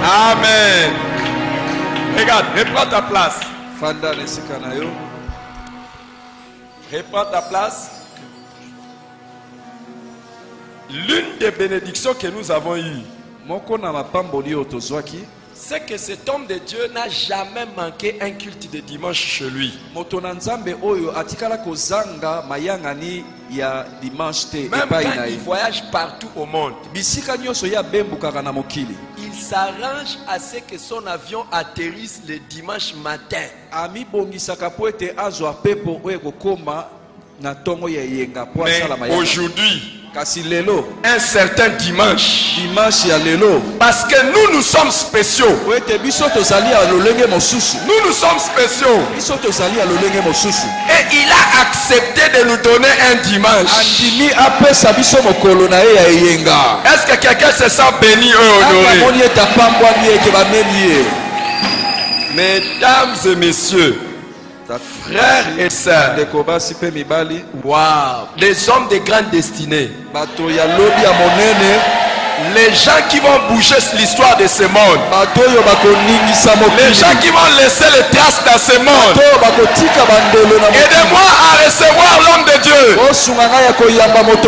Amen. Regarde, reprends ta place. Reprends ta place. L'une des bénédictions que nous avons eues, c'est que cet homme de Dieu n'a jamais manqué un culte de dimanche chez lui. Même quand il voyage partout au monde, il s'arrange à ce que son avion atterrisse le dimanche matin. Mais aujourd'hui, un certain dimanche, parce que nous sommes spéciaux. Nous sommes spéciaux. Et il a accepté de nous donner un dimanche. Est-ce que quelqu'un se sent béni et honoré? Mesdames et messieurs, frères et sœurs, wow, les hommes de grande destinée, les gens qui vont bouger l'histoire de ce monde, les gens qui vont laisser les traces dans ce monde, aidez-moi à recevoir l'homme de Dieu,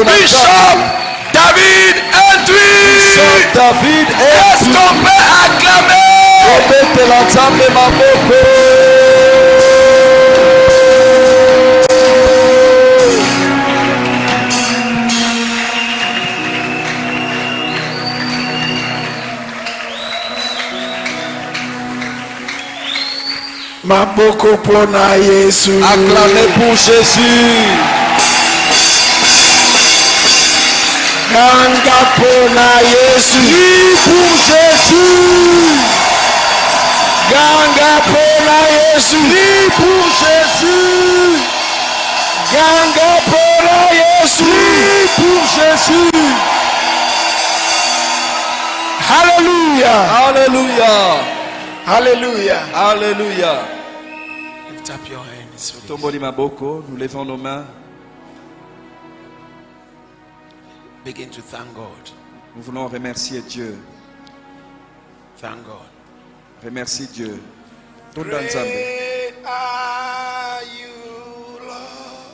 Bishop David Entwi. Est-ce qu'on peut acclamer? Maboko pona Yesu. Acclamez pour Jésus. Ganga pona Yesu. Oui pour Jésus. Ganga pona Yesu. Oui pour Jésus. Ganga pona Yesu. Oui pour Jésus. Alléluia. Alléluia. Alléluia. Alléluia. Lift up your hands. Tomboli maboko, nous levons nos mains. Begin to thank God. Nous voulons remercier Dieu. Thank God. Remercie Dieu. Great are you, Lord.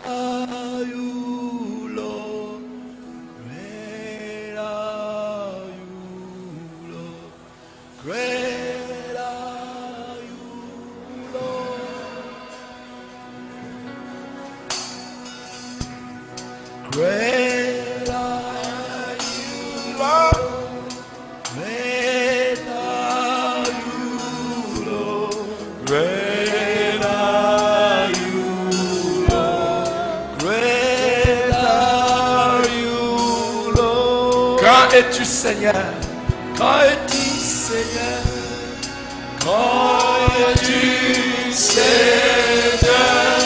Are you, Lord? Great are you, Lord? Great are you, Lord? Great are you, Lord. great are you, Lord. Great are you, Lord. Great are you, Lord. Quand es-tu, Seigneur? Quand es-tu, Seigneur? Quand es-tu, Seigneur?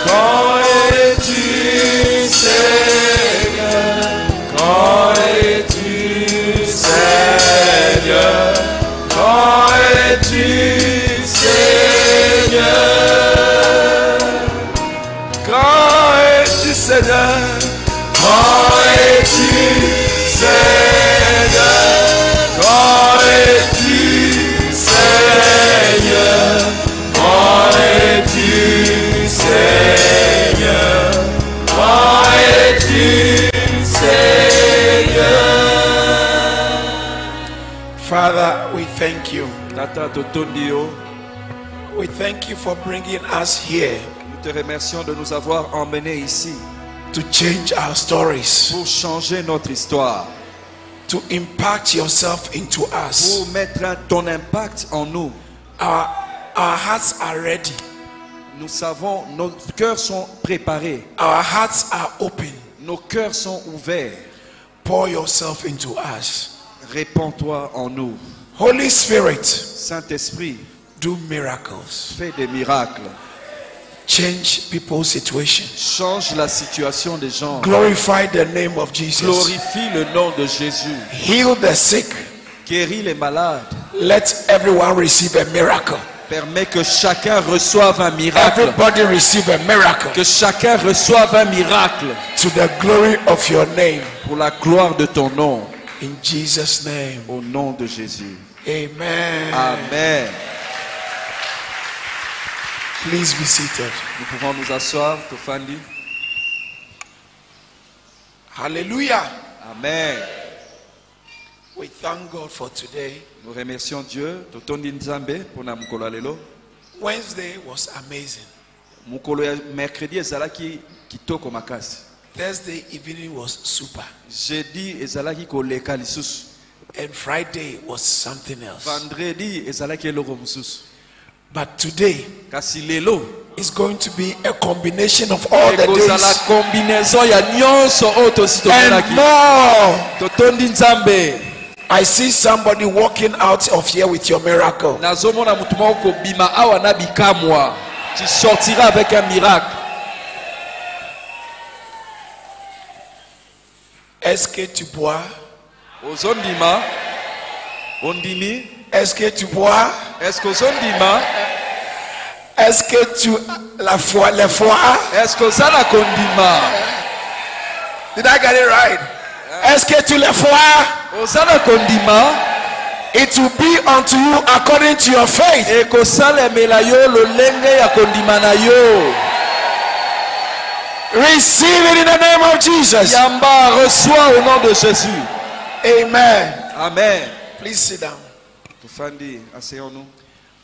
Quand es-tu, Seigneur? Seigneur. Grand es-tu, Seigneur. Grand es-tu, Seigneur. Grand es-tu, Seigneur. Grand es-tu, Seigneur. Father, we thank you. Tata Totondio, We thank you for bringing us here nous te remercions de nous avoir emmenés ici to change our stories, pour changer notre histoire, to impact yourself into us. pour mettre ton impact en nous. Our hearts are ready. Nous savons, nos cœurs sont préparés, Our hearts are open. nos cœurs sont ouverts. Pour yourself into us. Répands-toi en nous. Holy Spirit, Saint-Esprit, do miracles. fais des miracles. Change people's situation. Change la situation des gens. Glorify the name of Jesus. Glorifie le nom de Jésus. Heal the sick. Guéris les malades. Let everyone receive a miracle. Permets que chacun reçoive un miracle. Everybody receive a miracle. Que chacun reçoive un miracle. To the glory of your name. Pour la gloire de ton nom. In Jesus' name. Au nom de Jésus. Amen. Amen. Please be seated. Nous pouvons nous asseoir, Tofandi. Hallelujah. Amen. We thank God for today. Nous remercions Dieu. Totondi Nzambe pour na mukolo lelo. Wednesday was amazing. Mukolo ya mercredi ezalaki kitoko makasi. Thursday evening was super. Jeudi ezalaki koleka lisusu. And Friday was something else. Vendredi ezalaki eloko mususu. But today Kasi lelo is going to be a combination of all the ekozala days combinaison ya nyonso oyo tosi and tomonaki. more. Totondi Nzambe. I see somebody walking out of here with your miracle. Nazomona mutu moko kobima awa na bikamwa. Tu sortiras avec un miracle. Est-ce que tu bois? Ozondima. Ondimi. Est-ce que tu bois? Est-ce que ozondima? Est-ce que tu la foi? Est-ce que ça la kondima? Did I get it right? Est-ce que tu la foi? Ozala kondima. It will be unto you according to your faith. Eko salemela yo lolenge ya kondima na yo. Receive it in the name of Jesus. Yamba, reçois au nom de Jésus. Amen. Amen. Please sit down. Tufandi, asseyons-nous.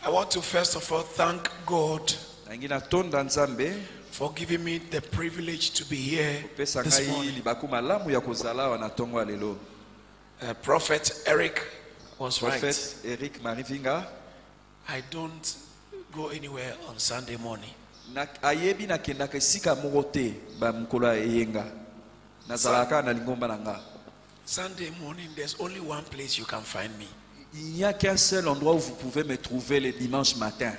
I want to first of all thank God Nangina tonda Nzambe for giving me the privilege to be here pesa this ngai morning. libaku malamu ya kozala wana tongo lelo. Prophet Eric was Prophète right. Eric Marivinga I don't go anywhere on Sunday morning. na ayebi na kendaka esika moko te ba mukolo ya eyenga. Nazalaka na lingomba na nga. Sunday morning, there's only one place you can find me. Il n'y a qu'un seul endroit où vous pouvez me trouver le dimanche matin.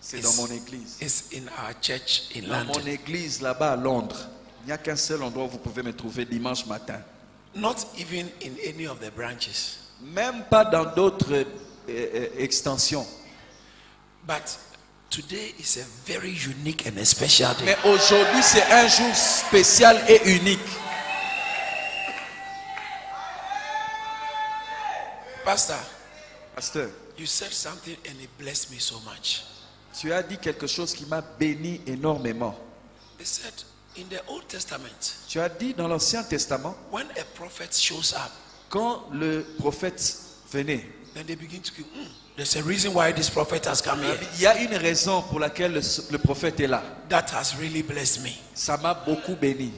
C'est dans mon église. It's in our church in Dans mon London. église là-bas à Londres. Il n'y a qu'un seul endroit où vous pouvez me trouver dimanche matin. Not even in any of the branches. Même pas dans d'autres extensions. But today is a very unique and a special day. Mais aujourd'hui c'est un jour spécial et unique. Pastor, Pasteur, you said something and it blessed me so much. tu as dit quelque chose qui m'a béni énormément. They said in the Old Testament, Tu as dit dans l'Ancien Testament, when a prophet shows up, quand le prophète venait, then they begin to go, there's a reason why this prophet has come here. il y a une raison pour laquelle le prophète est là. That has really blessed me. Ça m'a beaucoup béni.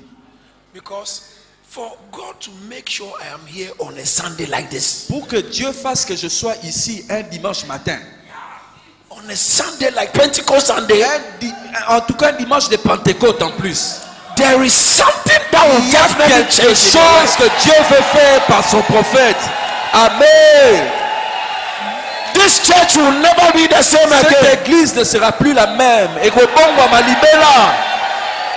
Because for God to make sure I am here on a Sunday like this, Pour que Dieu fasse que je sois ici un dimanche matin, on a Sunday like Pentecost Sunday, en tout cas un dimanche de Pentecôte en plus, there is something that will il y a definitely quelque change in your chose life. que Dieu veut faire par son prophète. Amen. This church will never be the same again. Cette église ne sera plus la même. Et Kobongwa Malibela.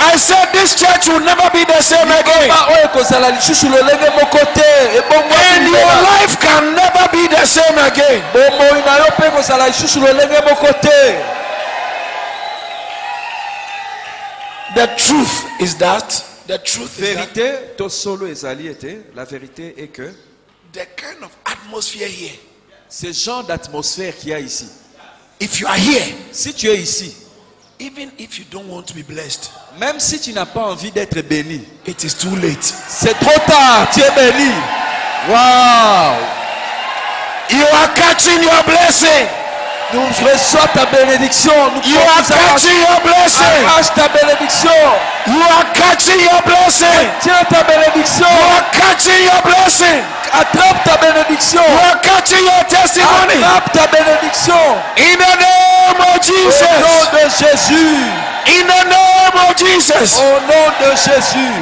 I said this church will never be the same again. And your life can never be the same again. The truth is that The truth is that Vérité, to solo ezali ete, la vérité est que the kind of atmosphere here, ce genre d'atmosphère qu'il y a ici, if you are here, si tu es ici, even if you don't want to be blessed, même si tu n'as pas envie d'être béni, it is too late. c'est trop tard, tu es béni. Wow! You are catching your blessing. Nous reçois ta bénédiction. You are catching your blessing. Arrache ta bénédiction. You are catching your blessing. Tiens ta bénédiction. You are catching your blessing. Attrape ta bénédiction. You are catching your testimony. Attrape ta bénédiction. In the name of Au Jesus. nom de Jésus. In the name of Jesus. Au nom de Jésus.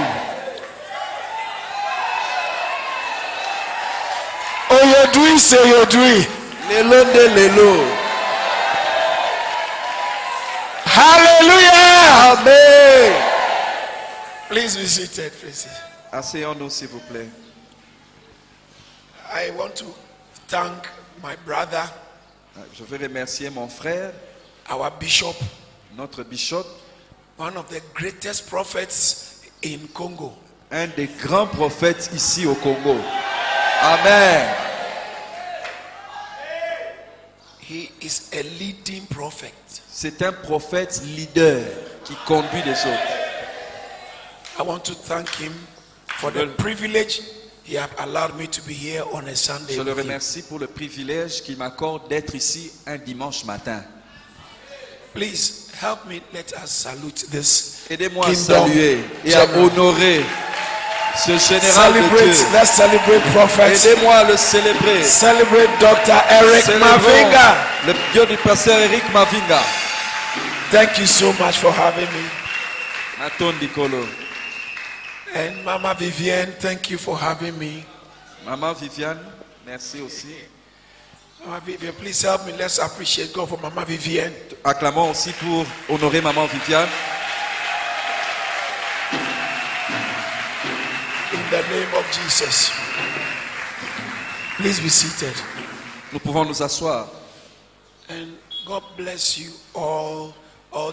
Oh, you're doing, say you're doing. Lélo de lélo. Hallelujah. Amen. Please be seated, please. Asseyons-nous s'il vous plaît. I want to thank my brother, Je veux remercier mon frère, our bishop, notre bishop, one of the greatest prophets in Congo. un des grands prophètes ici au Congo. Amen. He is a leading prophet. C'est un prophète leader qui conduit les autres. I want to thank him for the privilege he have allowed me to be here on a Sunday. Je le with him. remercie pour le privilège qu'il m'accorde d'être ici un dimanche matin. Please help me, let us salute this. Aidez-moi à Kingdom saluer et à General. honorer ce général de Celebrate, Dieu. let's celebrate prophets. Aidez-moi à le célébrer. Celebrate Dr. Eric Célébrons Mavinga. le Dieu du pasteur Eric Mavinga. Thank you so much for having me. Maton Dikolo. And Mama Vivienne, thank you for having me. Maman Viviane, merci aussi. Mama Vivienne, please help me. Let's appreciate God for Mama Vivienne. Acclamons aussi pour honorer Maman Viviane. In the name of Jesus. Please be seated. Nous pouvons nous asseoir. And God bless you all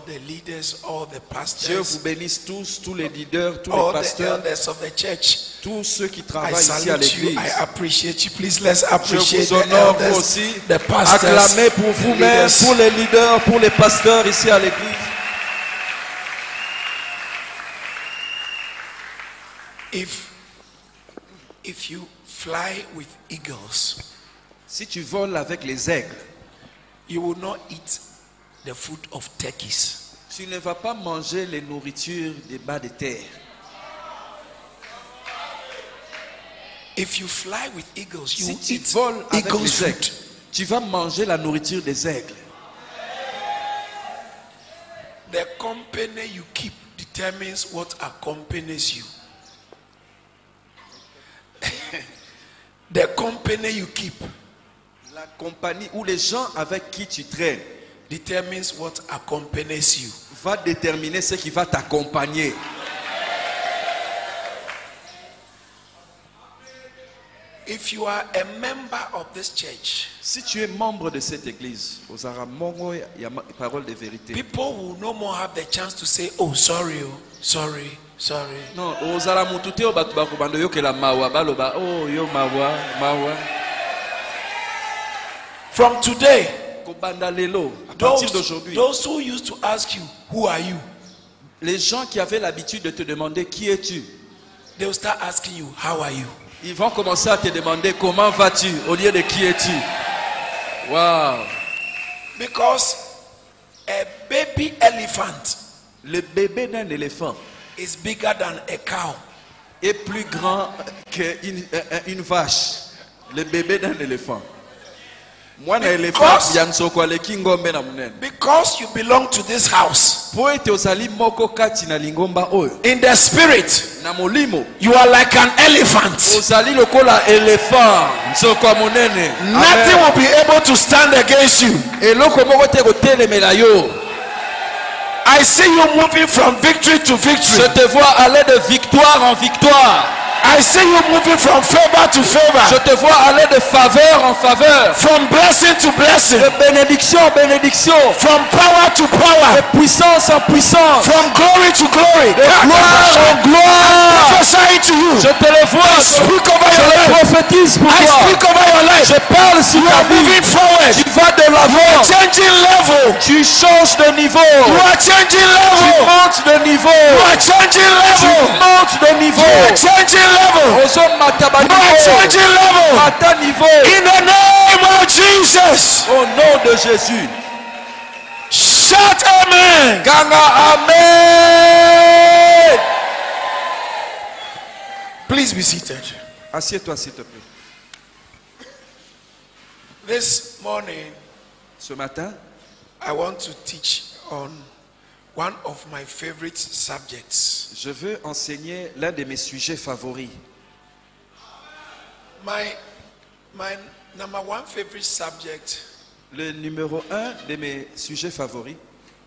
the leaders, all the Dieu vous pastors, bénisse tous les leaders, tous les all the pasteurs, elders of the church. tous ceux qui I travaillent ici à salute you. l'église. I appreciate you. Please let's Je appreciate vous the honore vous elders, aussi. the pastors, Acclamez pour the vous-même, leaders. pour les leaders, pour les pasteurs ici à l'église. If you fly with eagles, Si tu voles avec les aigles, you will not eat the food of turkeys. tu ne vas pas manger les nourritures des bas de terre. If you fly with eagles, you Si will tu eat voles avec eagles' les aigles, food. tu vas manger la nourriture des aigles. The company you keep determines what accompanies you. The company you keep La compagnie ou les gens avec qui tu traînes determines what accompanies you. va déterminer ce qui va t'accompagner. If you are a member of this church, Si tu es membre de cette église, aux Aramongo, il y a parole de vérité. people will no more have the chance to say, oh, sorry, sorry. Non, aux Aramutute, au Bakubando, yo ke la mawa, baloba, oh, yo mawa. From today, Kobanda lelo, à partir d'aujourd'hui, those who used to ask you, who are you? les gens qui avaient l'habitude de te demander qui es-tu, They will start asking you, how are you? ils vont commencer à te demander comment vas-tu au lieu de qui es-tu. Wow. Because a baby elephant Le bébé d'un éléphant is bigger than a cow. est plus grand qu'une vache. Le bébé d'un éléphant. Moi, un éléphant, yansoko le kingombe na munene. Because you belong to this house. Po ete ozali moko kati na lingomba oyo. In the spirit, Na molimo, you are like an elephant. ozali lokola éléphant. Nsoko monene. Nothing will be able to stand against you. Eloko moko te kotelemela yo. I see you moving from victory to victory. Je te vois aller de victoire en victoire. I see you moving from favor to Je favor. te vois aller de faveur en faveur. From blessing to blessing. De bénédiction en bénédiction. From power to power. De puissance en puissance. From glory to glory. De gloire en gloire. speak over Je your le life. prophétise pour I toi. speak over your life. Je parle sur You ta are vie. moving forward. Tu vas de l'avant. Changing level. Tu changes de niveau. You are changing Tu level. montes de niveau. You are changing Tu level. montes de niveau. You are changing level. Ozone mataba You are niveau. changing level. Mata niveau. In the name of Jesus. Au nom de Jésus. Shout amen. Ganga amen. Please be seated. Assieds-toi s'il te plaît. This morning, Ce matin, I want to teach on one of my favorite subjects. je veux enseigner l'un de mes sujets favoris. My number one favorite subject Le numéro 1 de mes sujets favoris,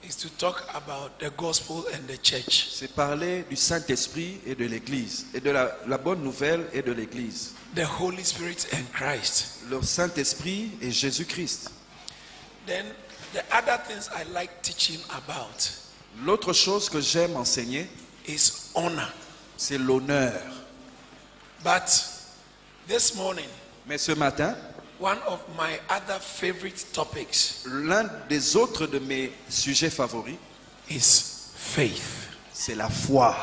is to talk about the gospel and the church. c'est parler du Saint-Esprit et de l'Église, et de la bonne nouvelle et de l'Église. The Holy Spirit and Christ. Le Saint-Esprit et Jésus-Christ. Then the other things I like teaching about L'autre chose que j'aime enseigner, is honor. c'est l'honneur. But this morning, Mais ce matin, one of my other favorite topics l'un des autres de mes sujets favoris, is faith. c'est la foi.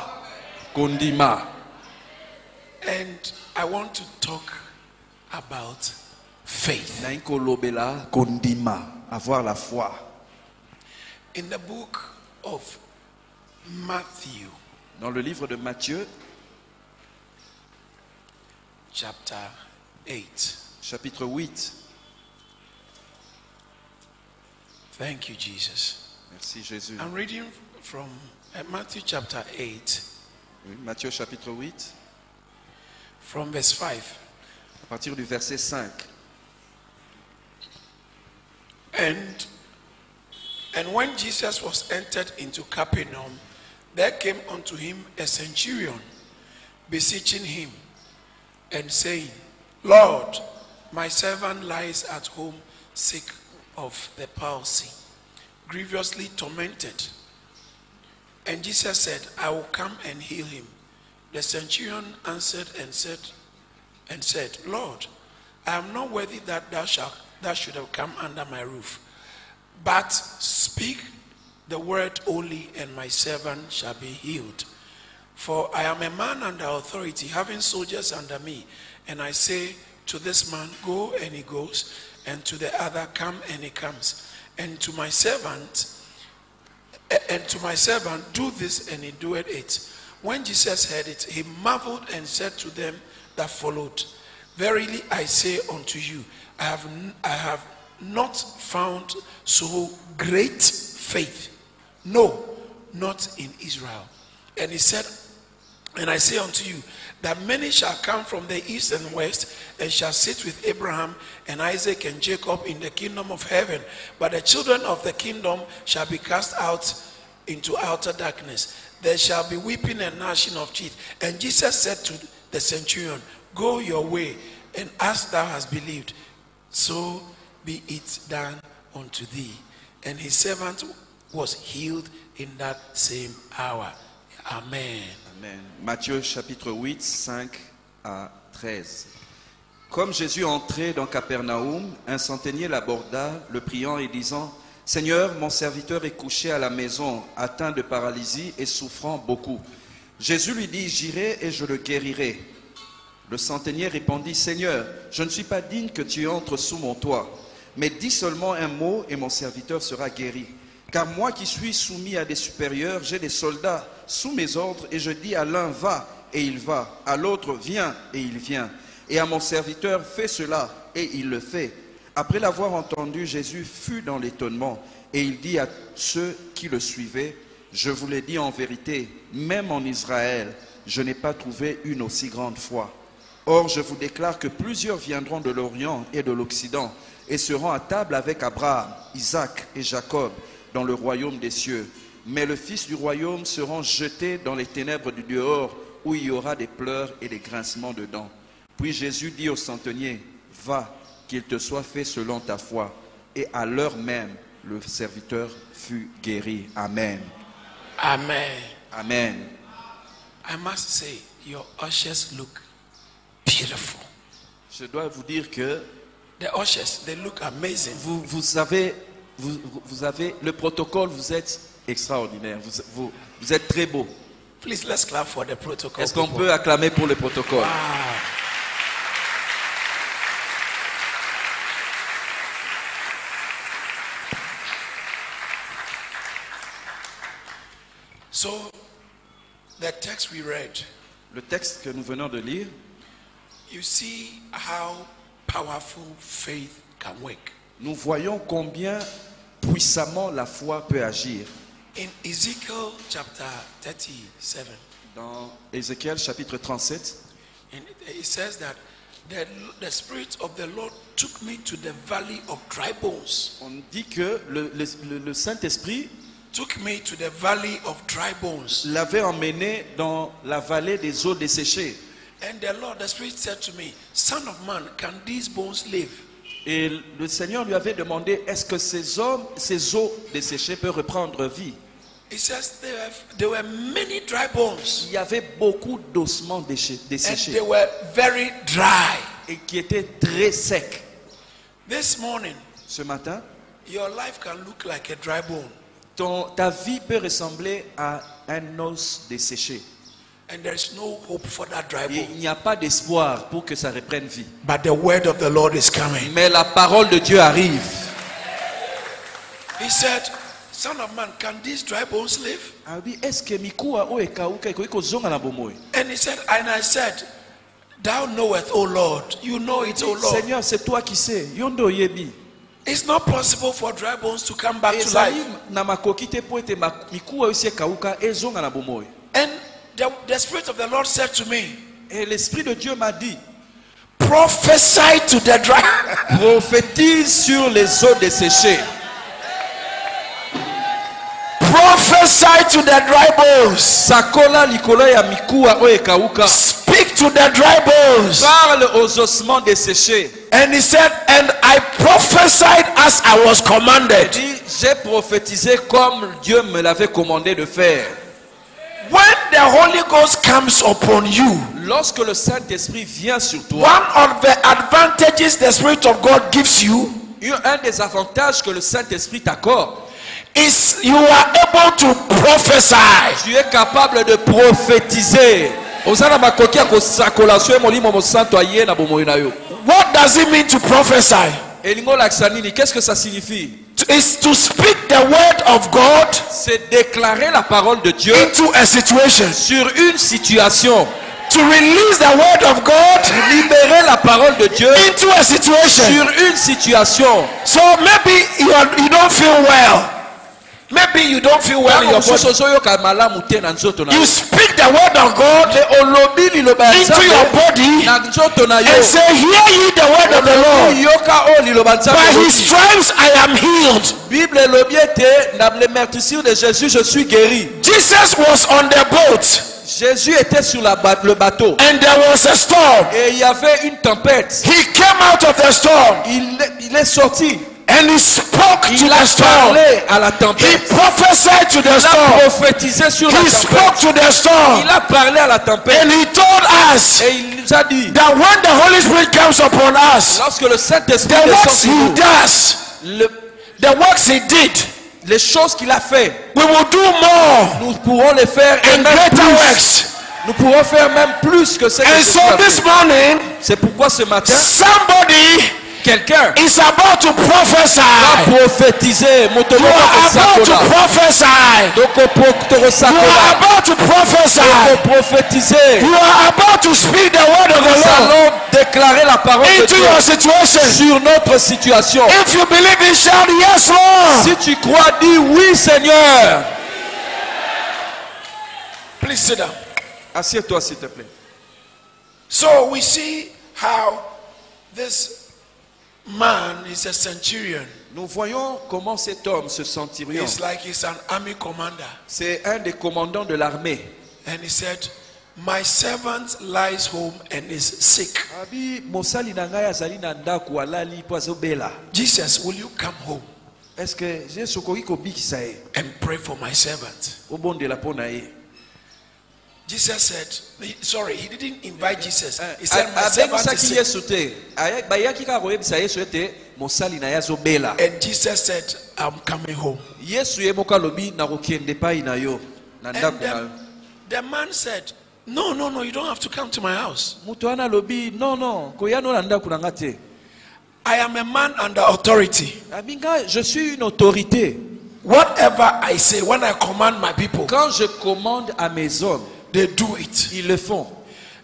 Kondima. And I want to talk about faith. Nainkolobela kondima. Avoir la foi. In the book of Matthew, Dans le livre de Matthieu, chapter 8. chapitre 8. Thank you, Jesus. Merci Jésus. I'm reading from Matthew chapter 8, Oui, Matthieu chapitre 8, from verse 5. à partir du verset 5. And when Jesus was entered into Capernaum, there came unto him a centurion, beseeching him, and saying, Lord, my servant lies at home sick of the palsy, grievously tormented. And Jesus said, I will come and heal him. The centurion answered and said, Lord, I am not worthy that thou should have come under my roof. But speak the word only, and my servant shall be healed. For I am a man under authority, having soldiers under me. And I say to this man, go, and he goes, and to the other, come, and he comes. And to my servant, do this, and he doeth it. When Jesus heard it, he marveled and said to them that followed, Verily I say unto you, I have not found so great faith, no, not in Israel. And he said, and I say unto you, that many shall come from the east and west, and shall sit with Abraham and Isaac and Jacob in the kingdom of heaven. But the children of the kingdom shall be cast out into outer darkness. There shall be weeping and gnashing of teeth. And Jesus said to the centurion, go your way, and as thou hast believed, so be it done unto thee. And his servant was healed in that same hour. Amen. Amen. Matthieu chapitre 8, 5 à 13. Comme Jésus entrait dans Capernaum, un centenier l'aborda, le priant et disant, Seigneur, mon serviteur est couché à la maison, atteint de paralysie et souffrant beaucoup. Jésus lui dit, j'irai et je le guérirai. Le centenier répondit, Seigneur, je ne suis pas digne que tu entres sous mon toit, mais dis seulement un mot et mon serviteur sera guéri. Car moi qui suis soumis à des supérieurs, j'ai des soldats sous mes ordres, et je dis à l'un, va, et il va, à l'autre, viens, et il vient, et à mon serviteur, fais cela, et il le fait. Après l'avoir entendu, Jésus fut dans l'étonnement, et il dit à ceux qui le suivaient, je vous l'ai dit en vérité, même en Israël, je n'ai pas trouvé une aussi grande foi. Or, je vous déclare que plusieurs viendront de l'Orient et de l'Occident, et seront à table avec Abraham, Isaac et Jacob, dans le royaume des cieux. Mais le Fils du royaume sera jeté dans les ténèbres du dehors, où il y aura des pleurs et des grincements de dents. Puis Jésus dit au centenier, va, qu'il te soit fait selon ta foi. Et à l'heure même, le serviteur fut guéri. Amen. Amen. Amen. I must say, your ushers look beautiful. Je dois vous dire que The ushers, they look amazing. vous avez le protocole, vous êtes extraordinaire. Vous êtes très beau. Please, let's clap for the protocol. Est-ce qu'on people. peut acclamer pour le protocole? Wow. So, the text we read, Le texte que nous venons de lire, you see how powerful faith can work. nous voyons combien puissamment la foi peut agir. In Ezekiel chapter 37, Dans Ézéchiel chapitre 37, it says that the Spirit of the Lord took me to the valley of dry bones. on dit que le Saint-Esprit Took me to the valley of dry bones. l'avait emmené dans la vallée des eaux desséchées. And the Spirit said to me, Son of man, can these bones live? Et le Seigneur lui avait demandé, est-ce que ces eaux desséchées peuvent reprendre vie? It says there were many dry bones. Il y avait beaucoup d'ossements And desséchés they were very dry. et qui étaient très secs. This morning, Ce matin, your life can look like a dry bone. ta vie peut ressembler à un os desséché. And there is no hope for that dry Et bone. il n'y a pas d'espoir pour que ça reprenne vie. But the word of the Lord is coming. Mais la parole de Dieu arrive. He said, Son of man, can these dry bones live? Ah oui, est-ce que mikua o ekauka ikoki kozonga na bomoi? And I said, Thou knowest, O Lord. You know it, O Lord. Seigneur, c'est toi qui sais. Yondo yebi. It's not possible for dry bones to come back to Ezali life. na makoki te po ete mikua osi ekauka ezonga na bomoi. And the Spirit of the Lord said to me, Et l'Esprit de Dieu m'a dit, prophesy to the dry. prophétise sur les eaux desséchées. Prophesy to the dry bones. Sakola likolo ya mikua o ekauka. Speak to the dry bones. Parle aux ossements desséchés. And he said, and I prophesied as I was commanded. J'ai prophétisé comme Dieu me l'avait commandé de faire. When the Holy Ghost comes upon you, Lorsque le Saint-Esprit vient sur toi, one of the advantages the Spirit of God gives you un des avantages que le Saint-Esprit t'accorde, is you are able to prophesy. tu es capable de prophétiser. What does it mean to prophesy? Qu'est-ce que ça signifie? It's to speak the word of God C'est déclarer la parole de Dieu into a situation. sur une situation. To release the word of God Libérer la parole de Dieu into a situation. sur une situation. So maybe you don't feel well. Maybe you don't feel well in your body. You speak the word of God into your body and say, hear ye the word of the Lord. By his stripes I am healed. Jesus was on the boat. Jésus était sur le bateau. And there was a storm. Et il y avait une tempête. He came out of the storm. Il est sorti. And he spoke to Il the a storm. parlé à la He tempête. prophesied to the Il a storm. prophétisé sur la He spoke tempête. to the storm. Il a parlé à la tempête. And he told us Et il nous a dit, that when the Holy Spirit comes upon us, lorsque le Saint-Esprit the descend works sur he nous, does, the works he did, les choses qu'il a fait, we will do more nous pourrons les faire et and même greater plus. works. Nous pourrons faire même plus que ce que And Jésus so a this fait. morning, C'est pourquoi ce matin, somebody quelqu'un is about to prophesy. va prophétiser. You are about to prophesy. Donc, You are about to prophesy. prophétiser. You are about to speak the word of the Nous Lord allons déclarer la parole de into Dieu your situation. sur notre situation. If you believe it, shout yes, Lord. Si tu crois, dis oui, Seigneur. Please sit down. Assieds-toi, s'il te plaît. So we see how this man is a centurion. Nous voyons comment cet homme, ce centurion, It's like he's an army commander. c'est un des commandants de l'armée. And he said, my servant lies home and is sick. Abi mosali na ngai azali na ndako alali po azobela. Jesus, will you come home Est-ce que Jésus okoki kobikisa ye? and pray for my servant? Obondela po na ye. Jesus said, sorry, he didn't invite Jesus. He said, my servant is sick. And Jesus said, I'm coming home. And the man said, no, you don't have to come to my house. I am a man under authority. Je suis une autorité. Whatever I say, when I command my people, quand je commande à mes hommes, they do it. Ils le font.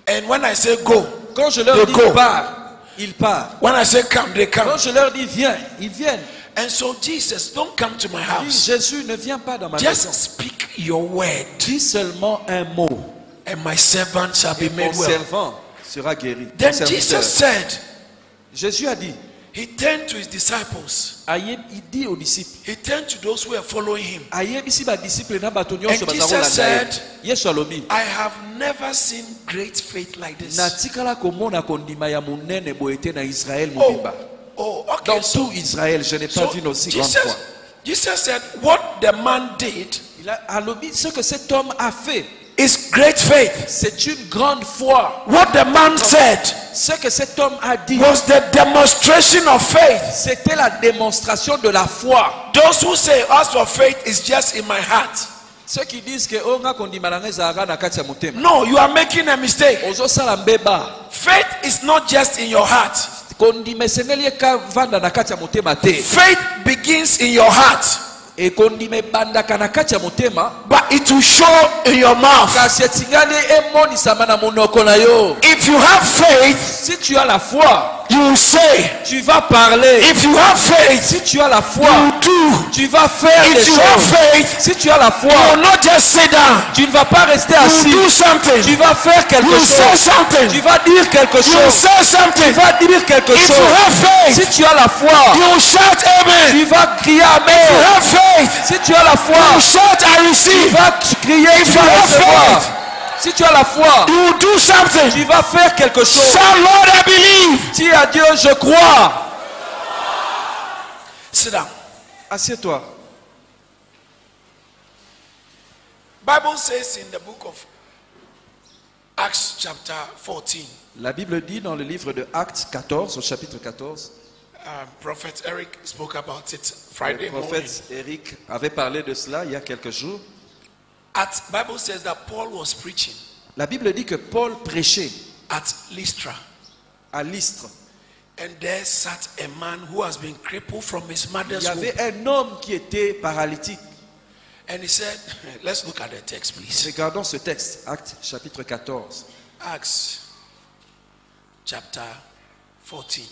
And when I say go, quand je leur dis pars, ils partent. When I say come, they come. Quand je leur dis viens, ils viennent. And so Jesus, don't come to my house. Jésus ne vient pas dans ma Just maison. speak your word. Dis seulement un mot. And my servant shall be made well. Mon servant sera guéri. Then Jesus said, Jésus a dit, he turned to his disciples. il dit aux disciples. He turned to those who were following him. And Jesus said, I have never seen great faith like this. Okay. Dans tout Israël, je n'ai pas vu une aussi grande foi. Jesus said, what the man did, ce que cet homme a fait, is great faith. C'est une grande foi. What the man said, ce que cet homme a dit, was the demonstration of faith. C'était la démonstration de la foi. Those who say, as for faith is just in my heart. Ceux qui disent que no, you are making a mistake. Faith is not just in your heart. Faith begins in your heart, but it will show in your mouth. If you have faith, si tu as la foi, you will say. Tu vas parler. If you have faith, si tu as la foi, you will do. Tu vas faire if des you choses. Have faith, si tu as la foi, you will not just sit down. Tu ne vas pas rester you assis. Will do something. Tu vas faire quelque you chose. Say something. Tu vas dire quelque you chose. Will say something. Tu vas dire quelque if chose. You have faith, si tu as la foi, you will shout amen. Tu vas crier amen. If you have faith, si tu as la foi, you will shout I receive. Tu vas crier if tu vas recevoir. Si tu as la foi, you will do something. Tu vas faire quelque chose. Shout, Lord, I believe. Dis à Dieu, je crois. Sit down. Assieds-toi. Bible says in the book of Acts chapter 14. La Bible dit dans le livre de Actes 14 au chapitre 14. Prophet Eric spoke about it Friday morning. Le prophète Eric avait parlé de cela il y a quelques jours. Bible says that Paul was preaching. La Bible dit que Paul prêchait at Lystra. À Lystre. And there sat a man who has been crippled from his mother's womb. Il y avait un homme qui était paralytique. And he said, let's look at the text, please. Regardons ce texte, Actes chapitre 14. Acts chapter 14.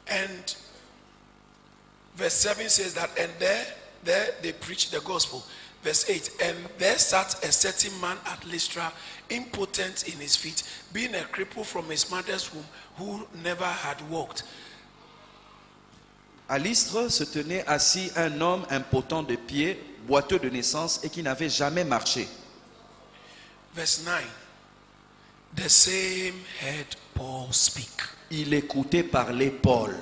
And verse 7 says that, and there they preached the gospel. Verse 8, and there sat a certain man at Lystra, impotent in his feet, being a cripple from his mother's womb, who never had walked. À Lystre se tenait assis un homme impotent de pied, boiteux de naissance et qui n'avait jamais marché. Verse 9, the same heard Paul speak. Il écoutait parler Paul.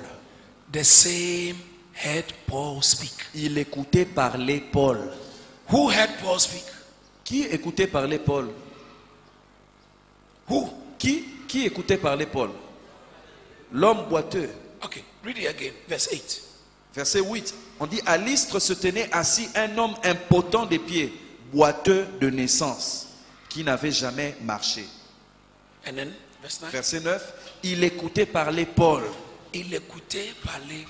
The same heard Paul speak. Il écoutait parler Paul. Who heard Paul speak? Qui écoutait parler Paul? Who? Qui écoutait parler Paul? L'homme boiteux. Okay, read it again. Verse 8. Verset 8. On dit, à Lystre se tenait assis un homme impotent des pieds, boiteux de naissance, qui n'avait jamais marché. And then, verse 9. Verset 9. Il écoutait parler Paul. Il écoutait parler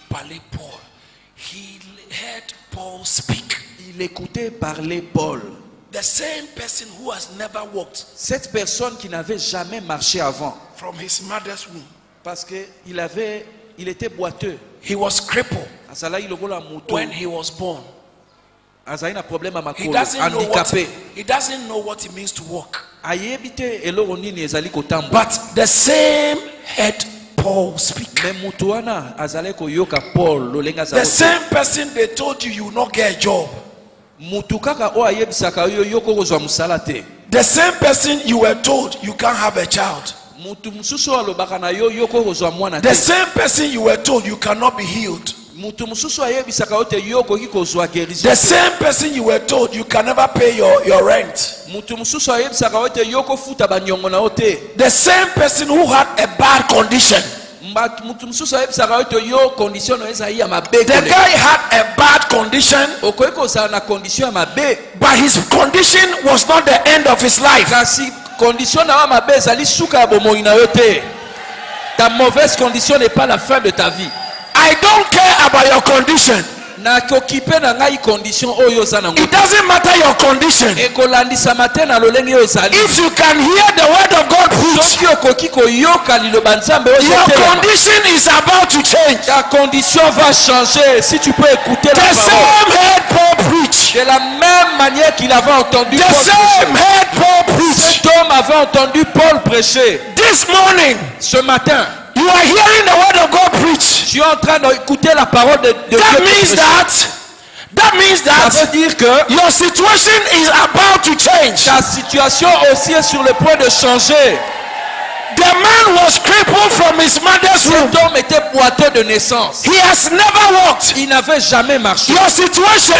Paul. He heard Paul speak. Il écoutait parler Paul. The same person who has never walked. Cette personne qui n'avait jamais marché avant. From his mother's womb. Parce que il était boiteux. He was crippled. When he was born. He doesn't know what it means to walk. But the same heard Paul speak. The same person they told you will not get a job. The same person you were told you can't have a child. The same person you were told you cannot be healed. The same person you were told you can never pay your rent. The same person who had a bad condition. The guy had a bad condition, but his condition was not the end of his life. Ta mauvaise condition n'est pas la fin de ta vie. I don't care about your condition. It doesn't matter your condition. If you can hear the word of God preach, your condition is about to change. Ta condition va changer si tu peux écouter la parole. The same head Paul preach. De la même manière qu'il avait entendu Paul prêcher. Cet homme avait entendu Paul prêcher. This morning, ce matin, you are hearing the word of God preach. Tu es en train d'écouter la parole de Dieu. That means that ça veut dire que your situation is about to change. Ta situation aussi est sur le point de changer. The man was crippled from his mother's womb. Cet homme était boiteux de naissance. He has never walked. Il n'avait jamais marché. Your situation,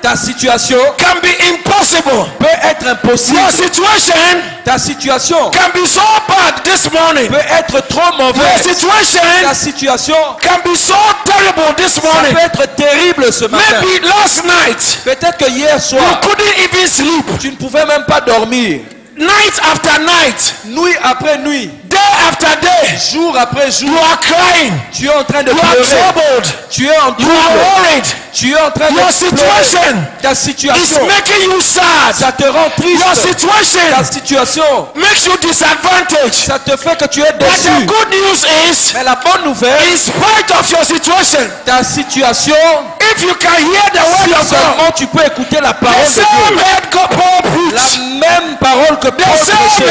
ta situation, can be impossible. Peut être impossible. Your situation, ta situation, can be so bad this morning. Peut être trop mauvaise. Your situation, ta situation, can be so terrible this morning. Ça peut être terrible ce matin. Maybe last night, peut-être que hier soir, you couldn't even sleep. Tu ne pouvais même pas dormir. Night after night, nuit après nuit, day after day, jour après jour, you are crying. Tu es en train de you pleurer. Are troubled. Tu es en trouble. You are worried. Tu es en train Your de situation pleurer. Ta situation is making you sad. Ça te rend triste. Your situation ta situation makes you disadvantaged. Ça te fait que tu es But déçu. the good news is, mais la bonne nouvelle, in spite of your situation, ta situation, if you can hear the word of God, tu peux écouter la parole the de Dieu. same head Paul preached. La même parole que Paul prêchait.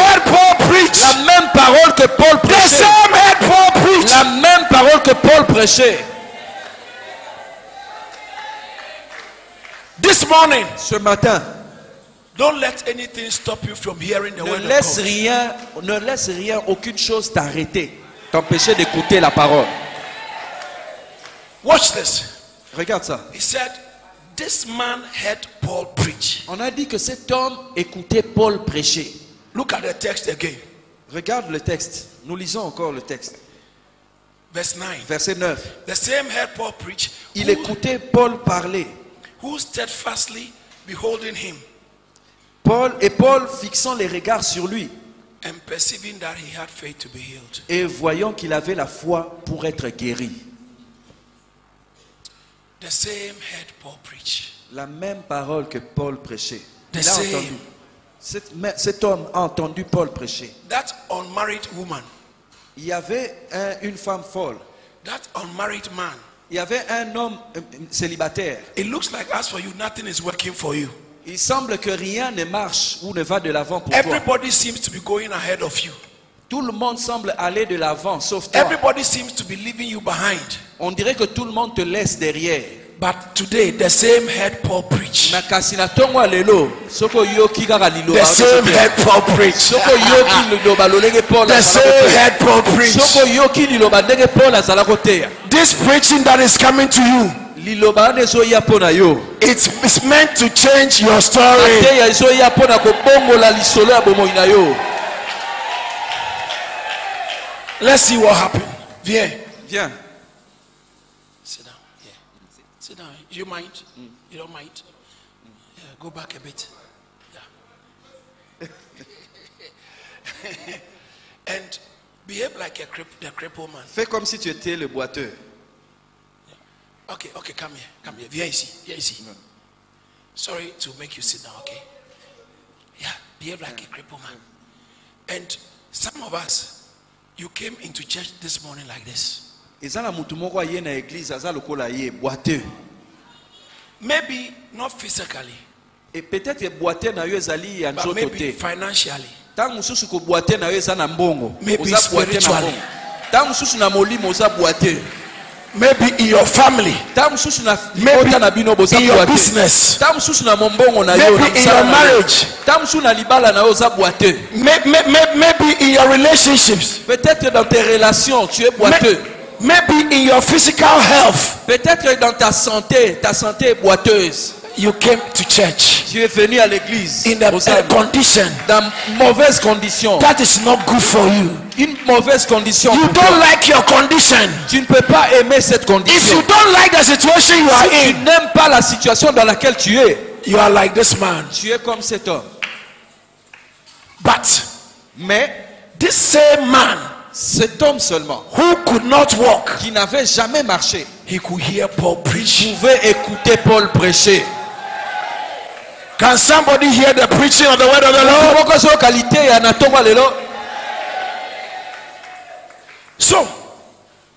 La même parole que Paul prêchait. La même parole que Paul prêchait. This morning, ce matin, don't let anything stop you from hearing the word of God. Ne laisse rien, aucune chose t'arrêter, t'empêcher d'écouter la parole. Watch this. Regarde ça. He said, this man heard Paul preach. On a dit que cet homme écoutait Paul prêcher. Look at the text again. Regarde le texte. Nous lisons encore le texte. Verse 9. Verset 9. The same heard Paul preach. Il écoutait Paul parler. Who steadfastly beholding him. Paul fixant les regards sur lui. And perceiving that he had faith to be healed. Et voyant qu'il avait la foi pour être guéri. The same heard Paul preach. La même parole que Paul prêchait. The Il a same. entendu. Cet homme a entendu Paul prêcher. That unmarried woman. Il y avait une femme folle. That unmarried man. Il y avait un homme célibataire. It looks like as for you, nothing is working for you. Il semble que rien ne marche ou ne va de l'avant pour Everybody toi. seems to be going ahead of you. Tout le monde semble aller de l'avant, sauf toi. Everybody seems to be leaving you behind. On dirait que tout le monde te laisse derrière. But today, the same head Paul preached. The same head Paul preached. The same head Paul preached. This preaching that is coming to you, it's meant to change your story. Let's see what happened. Viens. Sit down. Yeah. Sit down. You mind? You don't mind? Yeah, go back a bit. Yeah. And behave like the crippled man. Fais comme si tu étais le boiteux. Yeah. Okay, come here. Viens ici. Sorry to make you sit down, okay? Yeah, behave like a crippled man. And some of us, you came into church this morning like this. Maybe not physically, but maybe financially, maybe spiritually, maybe in your family, maybe in your business, maybe in your marriage, maybe in your relationships. Peut-être dans tes relations, tu es boiteux. Maybe in your physical health, Peut-être dans ta santé est boiteuse. you came to church Tu es venu à l'église in a condition dans mauvaise condition. that is not good for you. Une mauvaise condition. You pour toi. don't like your condition. Tu ne peux pas aimer cette If condition. you don't like the situation you are Si tu in, n'aimes pas la situation dans laquelle tu es, you are like this man. tu es comme cet homme. But Mais this same man cet homme seulement, who could not walk, qui n'avait jamais marché, he could hear Paul preach. pouvait écouter Paul prêcher. Can somebody hear the preaching of the word of the Lord? So,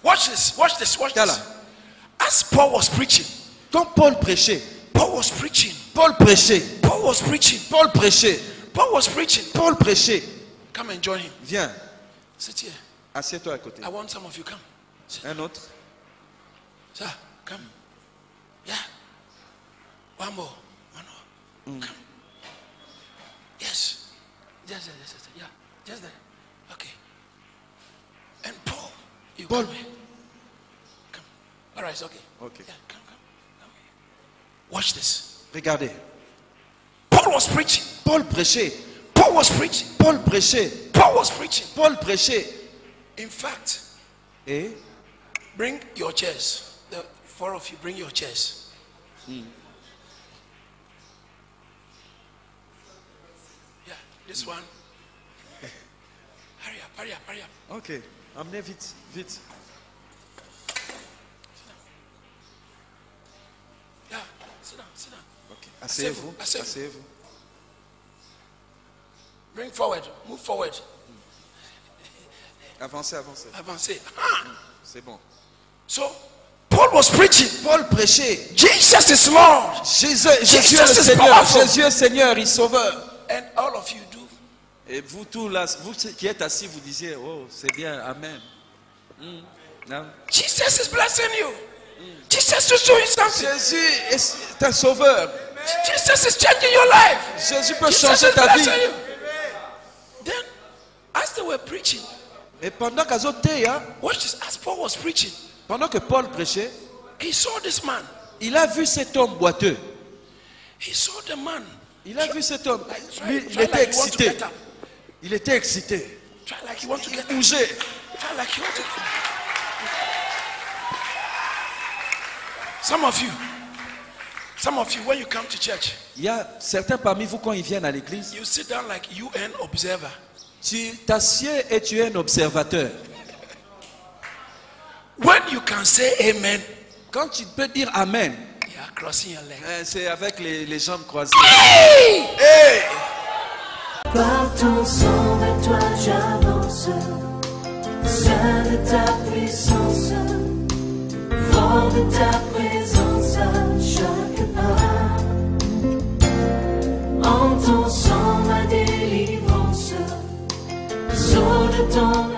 watch this, watch this, watch this. As Paul was preaching, Quand Paul prêchait, Paul was preaching, Paul prêchait, Paul was preaching, Paul prêchait, Paul was preaching. Paul prêchait. Come and join him. Viens, Sit here. assieds-toi à côté. I want some of you. Come. Un autre. Sir, come. Yeah. One more. One more. Come. Yes. Just there. Just there. Yeah. Just there. Okay. And Paul. You Paul. Come. Come. All right. It's okay. Okay. Yeah. Come. Watch this. Regardez. Paul was preaching. Paul prêchait. Paul was preaching. Paul prêchait. Paul was preaching. Paul prêchait. In fact, Et bring your chairs. The four of you, bring your chairs. Yeah, this one. Hurry up, hurry up, hurry up. ok, amenez vite, vite. Yeah, sit down, sit down. Ok, asseyez-vous, Asseyez-vous. asseyez-vous. Bring forward, move forward. Avancez, avancez. Avancez. C'est bon. So, Paul was preaching. Paul prêchait. Jesus is Lord. Jésus est le Jesus is Seigneur. powerful. Jésus est Seigneur, il est sauveur. And all of you do. Et vous tous là, vous qui êtes assis, vous disiez, oh, c'est bien, amen. Non? Jesus is blessing you. Jesus is doing something. Jésus est un sauveur. Jesus is changing your life. Jésus peut Jesus changer is ta vie. blessing you. Then, as they were preaching, Et pendant qu'Azotéa, watch this. As Paul was preaching, pendant que Paul prêchait, he saw this man. il a vu cet homme boiteux. He saw the man. Il a vu cet homme. Try, Lui, try il était like you want to excité. get up. Il était excité. Try like you want to Il get up. bougeait. Try like you want to. Some of you, when you come to church, Il y a certains parmi vous, quand ils viennent à l'église, you sit down like UN observer. tu t'assieds et tu es un observateur. When you can say amen, Quand tu peux dire amen, you are crossing your leg. c'est avec les jambes croisées. Hey! Hey! Par ton sang vers toi j'avance, seul de ta puissance, fort de ta présence à chaque pas. En ton sang ma délivrance, sceau de ton